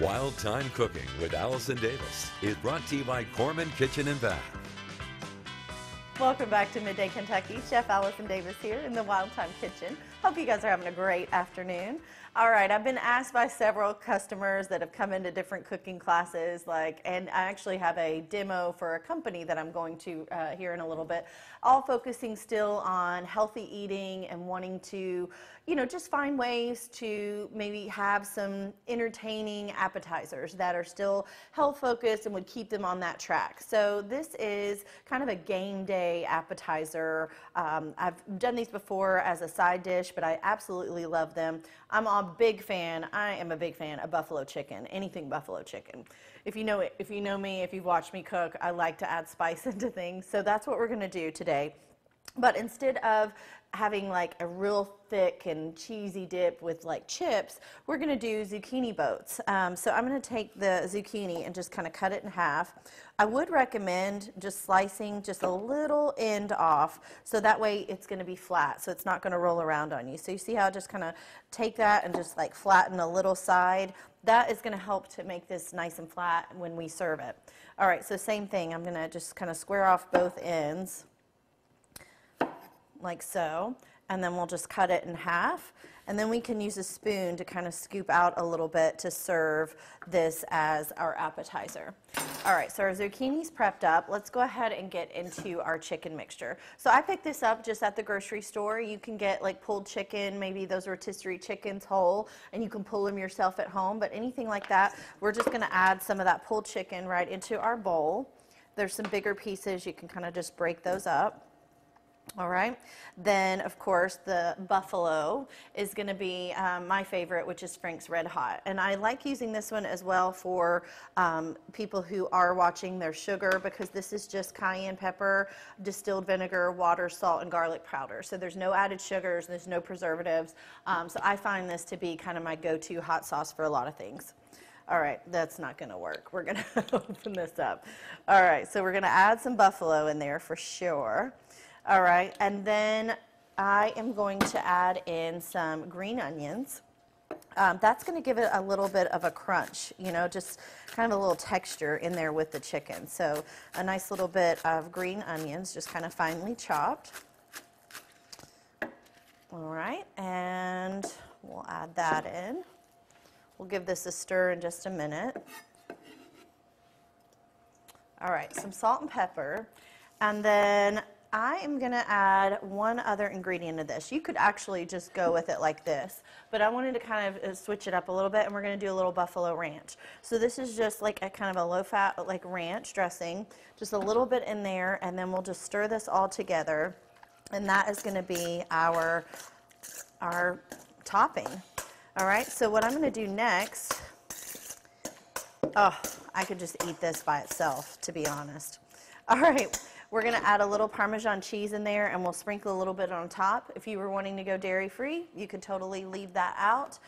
Wild Time Cooking with Allison Davis is brought to you by Corman Kitchen and Bath. Welcome back to Midday Kentucky. Chef Allison Davis here in the Wild Time Kitchen. Hope you guys are having a great afternoon. All right, I've been asked by several customers that have come into different cooking classes, and I actually have a demo for a company that I'm going to here in a little bit, all focusing still on healthy eating and wanting to, just find ways to maybe have some entertaining appetizers that are still health focused and would keep them on that track. So this is kind of a game day appetizer. I've done these before as a side dish, but I absolutely love them. I am a big fan of buffalo chicken, anything buffalo chicken. If you know me, if you've watched me cook, I like to add spice into things. So that's what we're going to do today. But instead of having like a real thick and cheesy dip with like chips, we're going to do zucchini boats. So I'm going to take the zucchini and just kind of cut it in half. I would recommend just slicing just a little end off, so that way it's going to be flat, so it's not going to roll around on you. So you see how I just kind of take that and just like flatten a little side? That is going to help to make this nice and flat when we serve it. All right, so same thing. I'm going to just kind of square off both ends like so, and then we'll just cut it in half, and then we can use a spoon to kind of scoop out a little bit to serve this as our appetizer. All right, so our zucchini's prepped up. Let's go ahead and get into our chicken mixture. So I picked this up just at the grocery store. You can get like pulled chicken, maybe those rotisserie chickens whole, and you can pull them yourself at home, but anything like that, we're just gonna add some of that pulled chicken right into our bowl. There's some bigger pieces, you can kind of just break those up. All right, then of course the buffalo is going to be my favorite, which is Frank's Red Hot, and I like using this one as well for people who are watching their sugar, because this is just cayenne pepper, distilled vinegar, water, salt, and garlic powder. So there's no added sugars, there's no preservatives. So I find this to be kind of my go-to hot sauce for a lot of things. All right, that's not going to work. We're going to open this up. All right, so we're going to add some buffalo in there for sure. All right, and then I am going to add in some green onions. That's going to give it a little bit of a crunch, just kind of a little texture in there with the chicken. So a nice little bit of green onions, just kind of finely chopped. All right, and we'll add that in. We'll give this a stir in just a minute. All right, some salt and pepper, and then I am going to add one other ingredient to this. You could actually just go with it like this, but I wanted to kind of switch it up a little bit, and we're going to do a little buffalo ranch. So this is just like a kind of a low-fat like ranch dressing, just a little bit in there, and then we'll just stir this all together, and that is going to be our topping. All right, so what I'm going to do next, I could just eat this by itself, to be honest. All right. We're going to add a little Parmesan cheese in there, and we'll sprinkle a little bit on top. If you were wanting to go dairy-free, you could totally leave that out.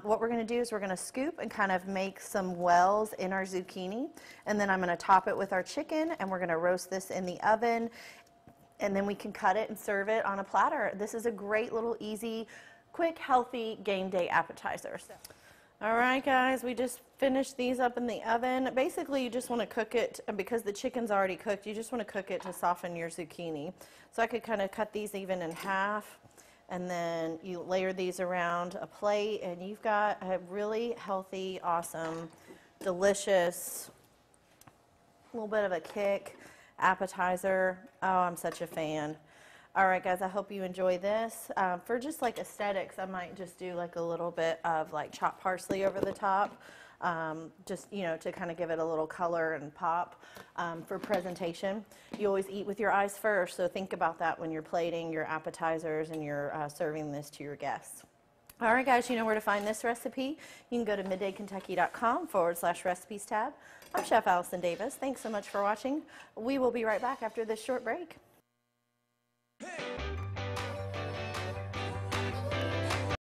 What we're going to do is we're going to scoop and kind of make some wells in our zucchini, and then I'm going to top it with our chicken, and we're going to roast this in the oven, and then we can cut it and serve it on a platter. This is a great little easy, quick, healthy game day appetizer. All right, guys, we just finished these up in the oven. Basically, you just want to cook it, because the chicken's already cooked, you just want to cook it to soften your zucchini. So I could kind of cut these even in half, and then you layer these around a plate, and you've got a really healthy, awesome, delicious, little bit of a kick appetizer. Oh, I'm such a fan. All right, guys, I hope you enjoy this. For just like aesthetics, I might just do like a little bit of like chopped parsley over the top, just, to kind of give it a little color and pop. For presentation, you always eat with your eyes first, so think about that when you're plating your appetizers and you're serving this to your guests. All right, guys, you know where to find this recipe. You can go to middaykentucky.com/recipes tab. I'm Chef Allison Davis. Thanks so much for watching. We will be right back after this short break.